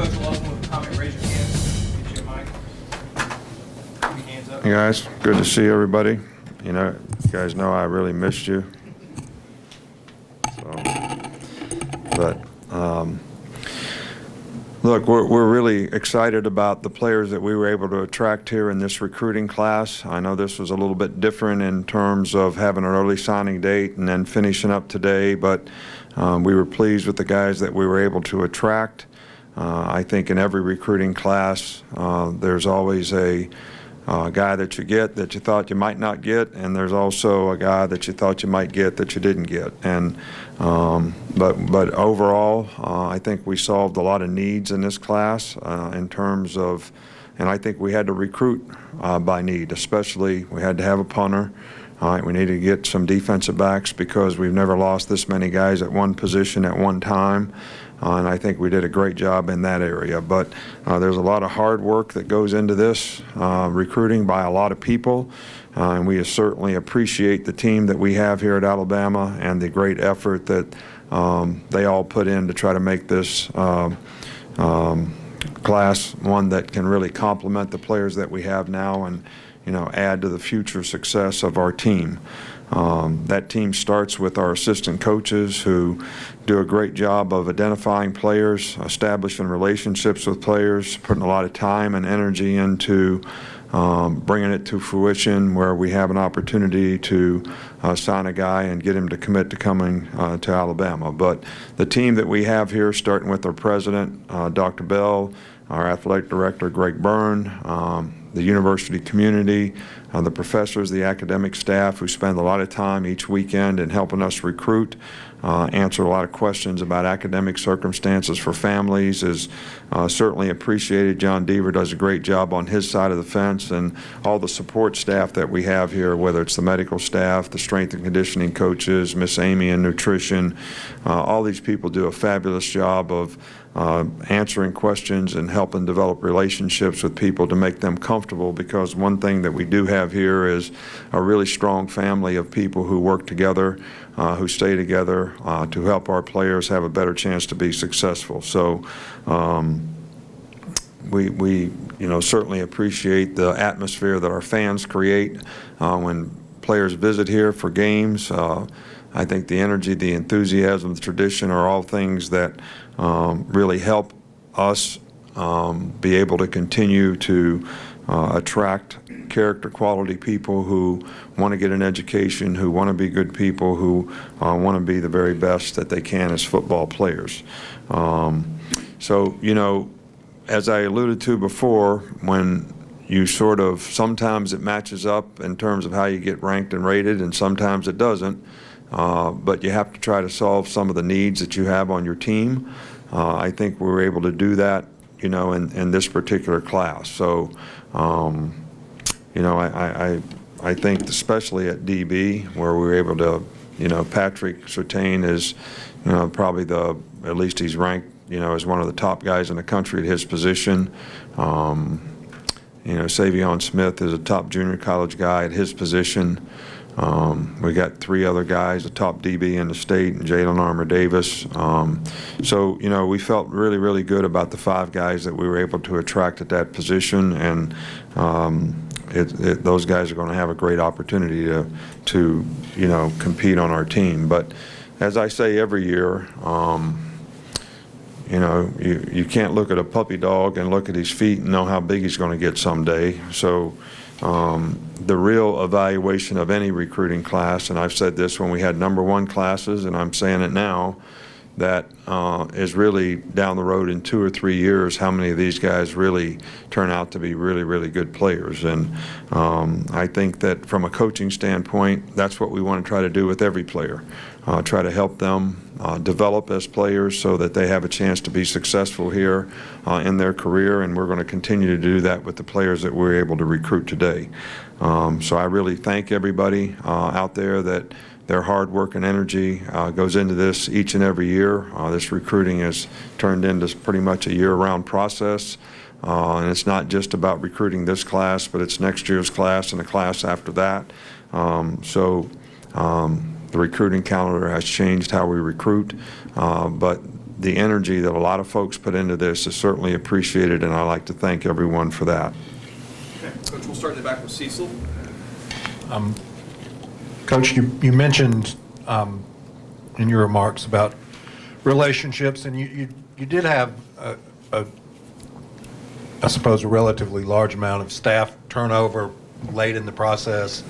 Coach will open with a comment. Raise your hand. Get your mic. Keep your hands up. Hey guys, good to see everybody. You know, you guys know I really missed you. Look, we're really excited about the players that we were able to attract here in this recruiting class. I know this was a little bit different in terms of having an early signing date and then finishing up today, but we were pleased with the guys that we were able to attract. I think in every recruiting class, there's always a guy that you get that you thought you might not get, and there's also a guy that you thought you might get that you didn't get. And but overall, I think we solved a lot of needs in this class in terms of, and I think we had to recruit by need. Especially, we had to have a punter. We needed to get some defensive backs because we've never lost this many guys at one position at one time. And I think we did a great job in that area. But there's a lot of hard work that goes into this recruiting by a lot of people. And we certainly appreciate the team that we have here at Alabama and the great effort that they all put in to try to make this class one that can really complement the players that we have now and, you know, add to the future success of our team. That team starts with our assistant coaches who do a great job of identifying players, establishing relationships with players, putting a lot of time and energy into bringing it to fruition where we have an opportunity to sign a guy and get him to commit to coming to Alabama. But the team that we have here, starting with our president, Dr. Bell, our athletic director, Greg Byrne, the university community, the professors, the academic staff who spend a lot of time each weekend in helping us recruit, answer a lot of questions about academic circumstances for families is certainly appreciated. John Deaver does a great job on his side of the fence, and all the support staff that we have here, whether it's the medical staff, the strength and conditioning coaches, Miss Amy in nutrition, all these people do a fabulous job of answering questions and helping develop relationships with people to make them comfortable, because one thing that we do have here is a really strong family of people who work together, who stay together to help our players have a better chance to be successful. So we certainly appreciate the atmosphere that our fans create when players visit here for games. I think the energy, the enthusiasm, the tradition are all things that really help us be able to continue to attract character quality people who want to get an education, who want to be good people, who want to be the very best that they can as football players. So, you know, as I alluded to before, when you sort of, sometimes it matches up in terms of how you get ranked and rated, and sometimes it doesn't. But you have to try to solve some of the needs that you have on your team. I think we were able to do that, you know, in this particular class. So, you know, I think especially at DB, where we were able to, you know, Patrick Surtain is, you know, probably at least he's ranked, you know, as one of the top guys in the country at his position. You know, Savion Smith is a top junior college guy at his position. We got three other guys, the top DB in the state, and Jalen Armour Davis. So, you know, we felt really, really good about the five guys that we were able to attract at that position, and those guys are going to have a great opportunity to you know, compete on our team. But as I say every year, you know, you can't look at a puppy dog and look at his feet and know how big he's going to get someday. So the real evaluation of any recruiting class, and I've said this when we had #1 classes, and I'm saying it now, that is really down the road in 2 or 3 years, how many of these guys really turn out to be really, really good players. And I think that from a coaching standpoint, that's what we want to try to do with every player. Try to help them develop as players so that they have a chance to be successful here in their career, and we're going to continue to do that with the players that we're able to recruit today. So I really thank everybody out there that their hard work and energy goes into this each and every year. This recruiting has turned into pretty much a year-round process, and it's not just about recruiting this class, but it's next year's class and the class after that. The recruiting calendar has changed how we recruit, but the energy that a lot of folks put into this is certainly appreciated, and I'd like to thank everyone for that. Okay, Coach, we'll start in the back with Cecil. Coach, you mentioned in your remarks about relationships, and you did have, I suppose, a relatively large amount of staff turnover late in the process.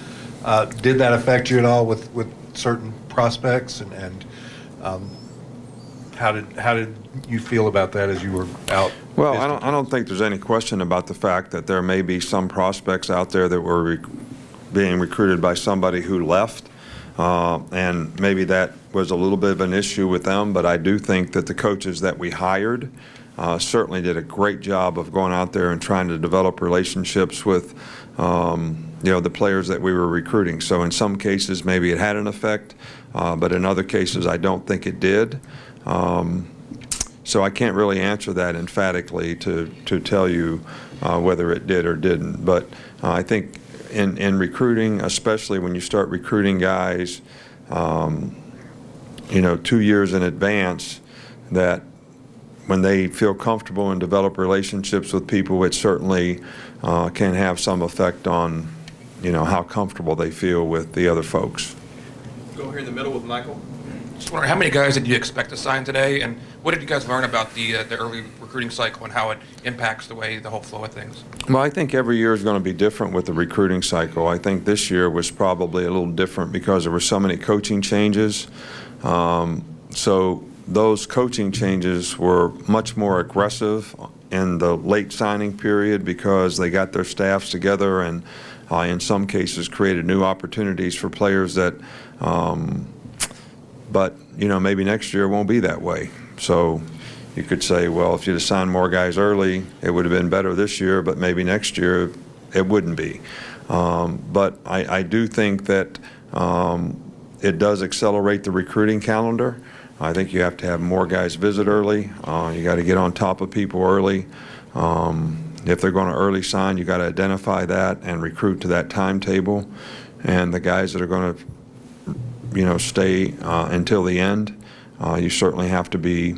Did that affect you at all with certain prospects, and how did you feel about that as you were out? Well, I don't think there's any question about the fact that there may be some prospects out there that were being recruited by somebody who left, and maybe that was a little bit of an issue with them, but I do think that the coaches that we hired certainly did a great job of going out there and trying to develop relationships with the players that we were recruiting. So in some cases maybe it had an effect, but in other cases I don't think it did. So I can't really answer that emphatically to tell you whether it did or didn't. But I think in recruiting, especially when you start recruiting guys 2 years in advance, that when they feel comfortable and develop relationships with people, it certainly can have some effect on how comfortable they feel with the other folks. Go here in the middle with Michael. Just wondering, how many guys did you expect to sign today, and what did you guys learn about the early recruiting cycle and how it impacts the whole flow of things? Well, I think every year is going to be different with the recruiting cycle. I think this year was probably a little different because there were so many coaching changes. So those coaching changes were much more aggressive in the late signing period because they got their staffs together and in some cases created new opportunities for players that but maybe next year won't be that way. So you could say, well, if you'd have signed more guys early, it would have been better this year, but maybe next year it wouldn't be. But I do think that it does accelerate the recruiting calendar. I think you have to have more guys visit early. You got to get on top of people early. If they're going to early sign, you got to identify that and recruit to that timetable. And the guys that are going to stay until the end, you certainly have to be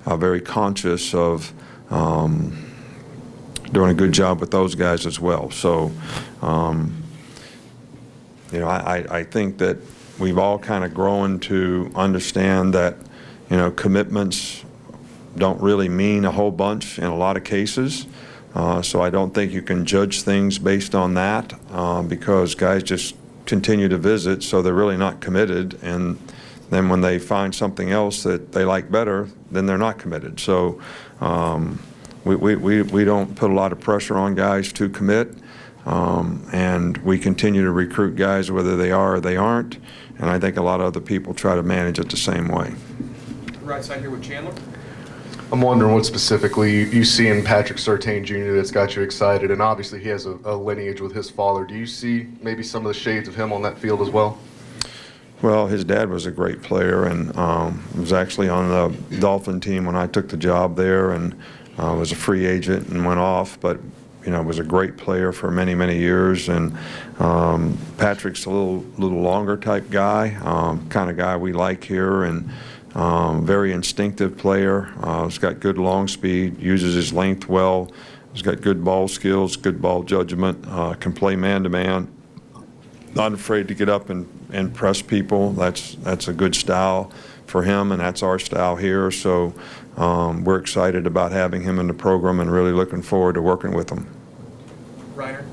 very conscious of doing a good job with those guys as well. So, I think that we've all kind of grown to understand that, commitments don't really mean a whole bunch in a lot of cases. So I don't think you can judge things based on that because guys just continue to visit, so they're really not committed. And then when they find something else that they like better, then they're not committed. So we don't put a lot of pressure on guys to commit, and we continue to recruit guys whether they are or they aren't. And I think a lot of other people try to manage it the same way. Right side here with Chandler. I'm wondering what specifically you see in Patrick Surtain Jr. that's got you excited, and obviously he has a lineage with his father. Do you see maybe some of the shades of him on that field as well? Well, his dad was a great player and was actually on the Dolphin team when I took the job there, and was a free agent and went off, but was a great player for many, many years. And Patrick's a little longer type guy, kind of guy we like here, and very instinctive player. He's got good long speed, uses his length well. He's got good ball skills, good ball judgment, can play man-to-man. Not afraid to get up and press people. That's a good style for him, and that's our style here. So we're excited about having him in the program and really looking forward to working with him. Reiner.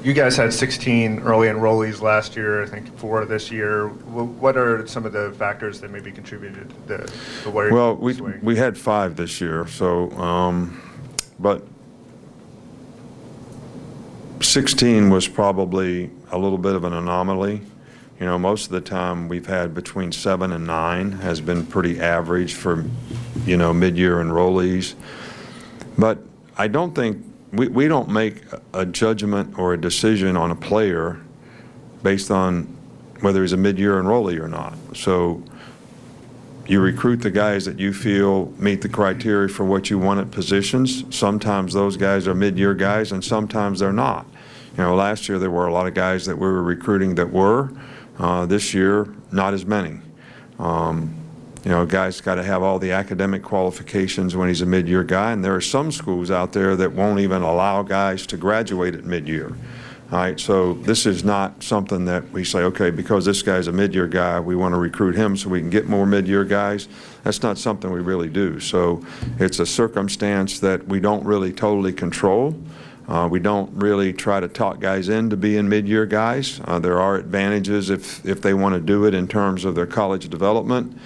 You guys had 16 early enrollees last year, I think 4 this year. What are some of the factors that maybe contributed to the way? Well, we had 5 this year, so but 16 was probably a little bit of an anomaly. Most of the time we've had between 7 and 9 has been pretty average for mid-year enrollees. But I don't think we don't make a judgment or a decision on a player based on whether he's a mid-year enrollee or not. So you recruit the guys that you feel meet the criteria for what you want at positions. Sometimes those guys are mid-year guys and sometimes they're not. Last year there were a lot of guys that we were recruiting that were. This year, not as many. you know, a guy's got to have all the academic qualifications when he's a mid-year guy, and there are some schools out there that won't even allow guys to graduate at mid-year. All right, so this is not something that we say, okay, because this guy's a mid-year guy, we want to recruit him so we can get more mid-year guys. That's not something we really do. So it's a circumstance that we don't really totally control. We don't really try to talk guys into being mid-year guys. There are advantages if they want to do it in terms of their college development,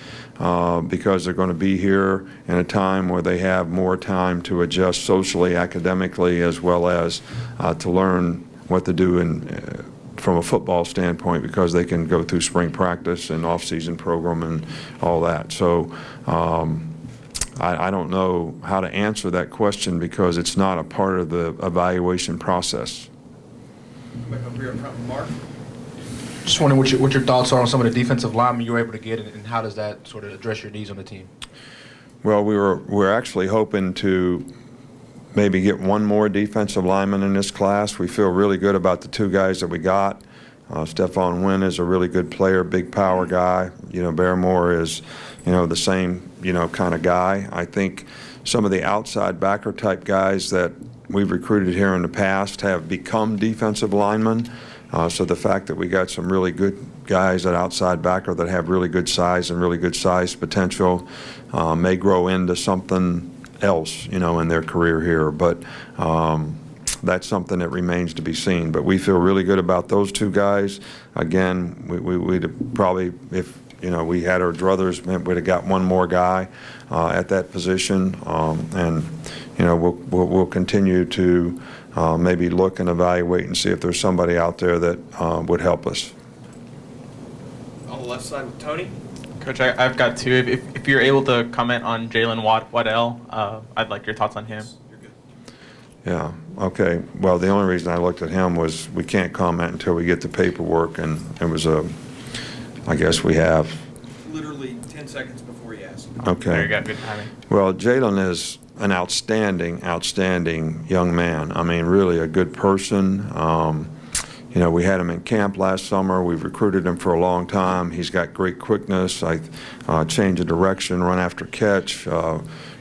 because they're going to be here in a time where they have more time to adjust socially, academically, as well as to learn what to do from a football standpoint, because they can go through spring practice and off-season program and all that. So I don't know how to answer that question because it's not a part of the evaluation process. Up here in front, Mark. Just wondering what your thoughts are on some of the defensive linemen you were able to get, and how does that sort of address your needs on the team? Well, we're actually hoping to maybe get one more defensive lineman in this class. We feel really good about the two guys that we got. Stephon Wynn is a really good player, big power guy. You know, Barrymore is, you know, the same, you know, kind of guy. I think some of the outside backer type guys that we've recruited here in the past have become defensive linemen. So the fact that we got some really good guys at outside backer that have really good size and really good size potential may grow into something else, you know, in their career here. But that's something that remains to be seen. But we feel really good about those two guys. Again, we'd probably, if, you know, we had our druthers, we'd have got one more guy at that position. And, you know, we'll continue to maybe look and evaluate and see if there's somebody out there that would help us. On the left side with Tony. Coach, I've got two. If you're able to comment on Jalen Waddell, I'd like your thoughts on him. You're good. Yeah, okay. Well, the only reason I looked at him was we can't comment until we get the paperwork, and it was I guess we have. Literally 10 seconds before you ask. Okay. There you go, good timing. Well, Jalen is an outstanding young man. I mean, really a good person. You know, we had him in camp last summer. We've recruited him for a long time. He's got great quickness, change of direction, run after catch.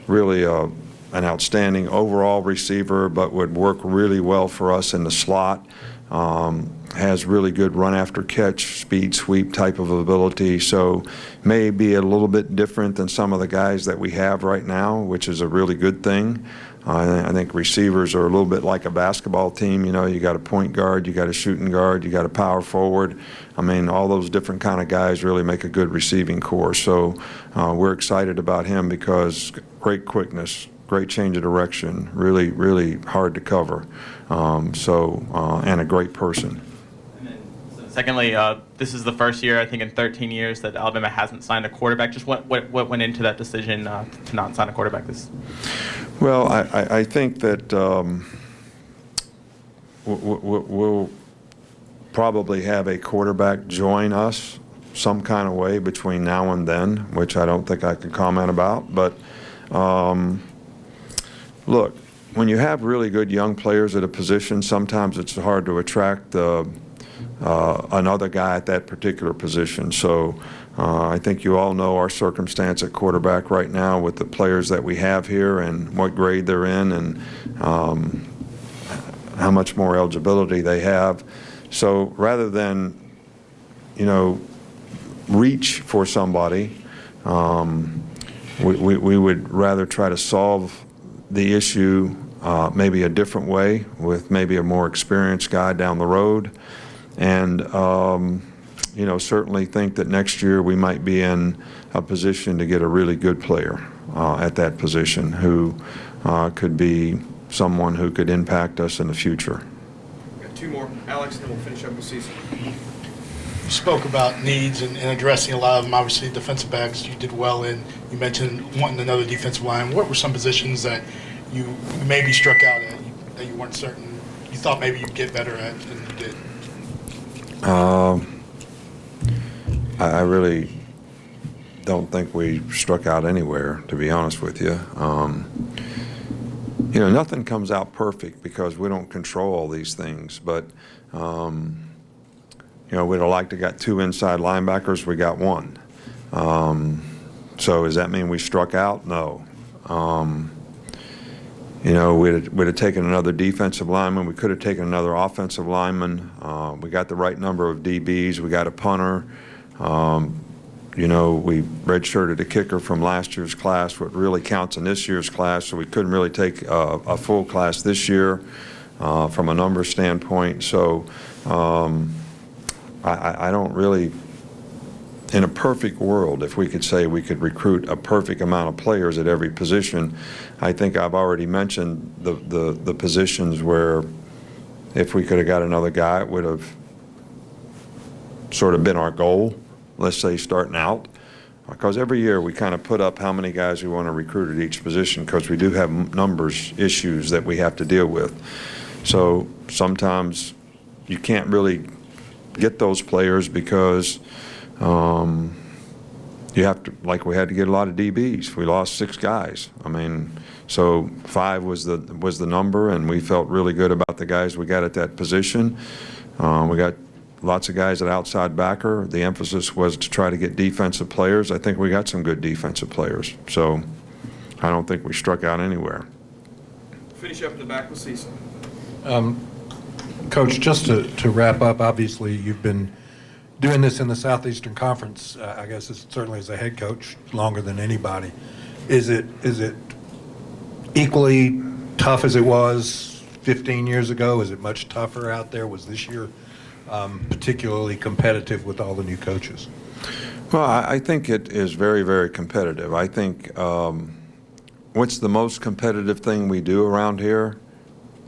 Really an outstanding overall receiver, but would work really well for us in the slot. Has really good run after catch, speed, sweep type of ability. So may be a little bit different than some of the guys that we have right now, which is a really good thing. I think receivers are a little bit like a basketball team. You know, you got a point guard, you got a shooting guard, you got a power forward. I mean, all those different kind of guys really make a good receiving corps. So we're excited about him because great quickness, great change of direction, really, really hard to cover. And a great person. And then, secondly, this is the first year, I think, in 13 years that Alabama hasn't signed a quarterback. Just what went into that decision to not sign a quarterback this? Well, I think that we'll probably have a quarterback join us some kind of way between now and then, which I don't think I can comment about. But look, when you have really good young players at a position, sometimes it's hard to attract another guy at that particular position. So I think you all know our circumstance at quarterback right now with the players that we have here and what grade they're in and how much more eligibility they have. So rather than, you know, reach for somebody, we would rather try to solve the issue maybe a different way with maybe a more experienced guy down the road. And, you know, certainly think that next year we might be in a position to get a really good player at that position who could be someone who could impact us in the future. We've got two more. Alex, and then we'll finish up with Cecil. You spoke about needs and addressing a lot of them. Obviously, defensive backs you did well in. You mentioned wanting another defensive line. What were some positions that you maybe struck out at that you weren't certain, you thought maybe you'd get better at than you did? I really don't think we struck out anywhere, to be honest with you. You know, nothing comes out perfect because we don't control all these things. But, you know, we'd have liked to got two inside linebackers. We got one. So does that mean we struck out? No. You know, we'd have taken another defensive lineman. We could have taken another offensive lineman. We got the right number of DBs. We got a punter. You know, we redshirted a kicker from last year's class, what really counts in this year's class, so we couldn't really take a full class this year from a number standpoint. So I don't really, in a perfect world, if we could say we could recruit a perfect amount of players at every position, I think I've already mentioned the positions where if we could have got another guy, it would have sort of been our goal, let's say, starting out. Because every year we kind of put up how many guys we want to recruit at each position, because we do have numbers issues that we have to deal with. So sometimes you can't really get those players because you have to, like we had to get a lot of DBs. We lost 6 guys. I mean, so 5 was the number, and we felt really good about the guys we got at that position. We got lots of guys at outside backer. The emphasis was to try to get defensive players. I think we got some good defensive players. So I don't think we struck out anywhere. Finish up in the back with Cecil. Coach, just to wrap up, obviously you've been doing this in the Southeastern Conference, I guess it's certainly as a head coach, longer than anybody. Is it equally tough as it was 15 years ago? Is it much tougher out there? Was this year particularly competitive with all the new coaches? Well, I think it is very, very competitive. I think what's the most competitive thing we do around here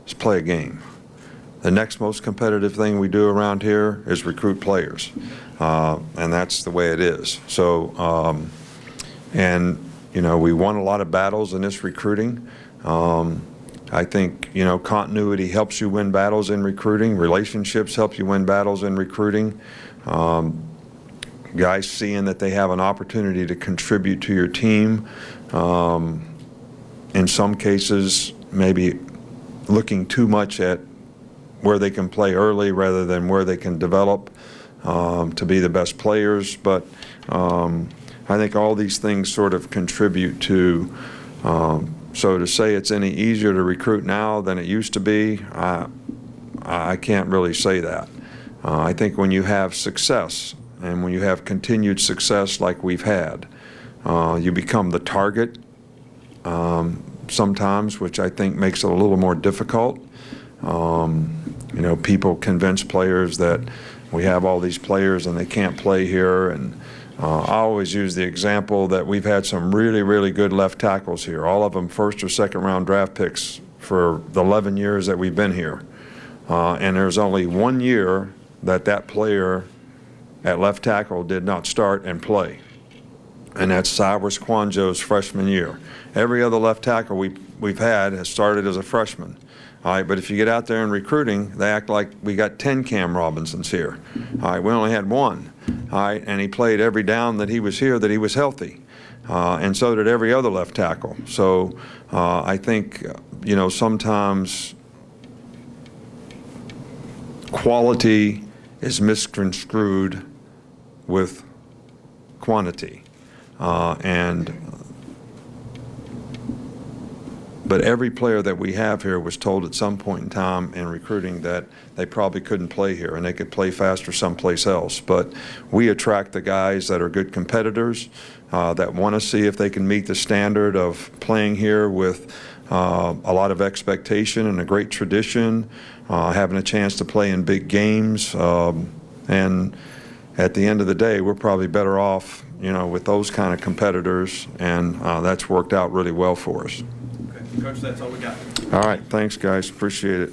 is play a game. The next most competitive thing we do around here is recruit players, and that's the way it is. So, and you know, we won a lot of battles in this recruiting. I think, you know, continuity helps you win battles in recruiting. Relationships help you win battles in recruiting. Guys seeing that they have an opportunity to contribute to your team. In some cases, maybe looking too much at where they can play early rather than where they can develop to be the best players. But I think all these things sort of contribute to, so to say it's any easier to recruit now than it used to be, I can't really say that. I think when you have success and when you have continued success like we've had, you become the target sometimes, which I think makes it a little more difficult. You know, people convince players that we have all these players and they can't play here. And I always use the example that we've had some really, really good left tackles here, all of them first or second round draft picks for the 11 years that we've been here. And there's only 1 year that player at left tackle did not start and play. And that's Cyrus Kwanjo's freshman year. Every other left tackle we've had has started as a freshman. All right, but if you get out there in recruiting, they act like we got 10 Cam Robinsons here. All right, we only had 1. All right, and he played every down that he was here that he was healthy. And so did every other left tackle. So I think, you know, sometimes quality is misconstrued with quantity. But every player that we have here was told at some point in time in recruiting that they probably couldn't play here and they could play faster someplace else. But we attract the guys that are good competitors, that want to see if they can meet the standard of playing here with a lot of expectation and a great tradition, having a chance to play in big games. And at the end of the day, we're probably better off, you know, with those kind of competitors, and that's worked out really well for us. Okay, Coach, that's all we got. All right, thanks, guys. Appreciate it.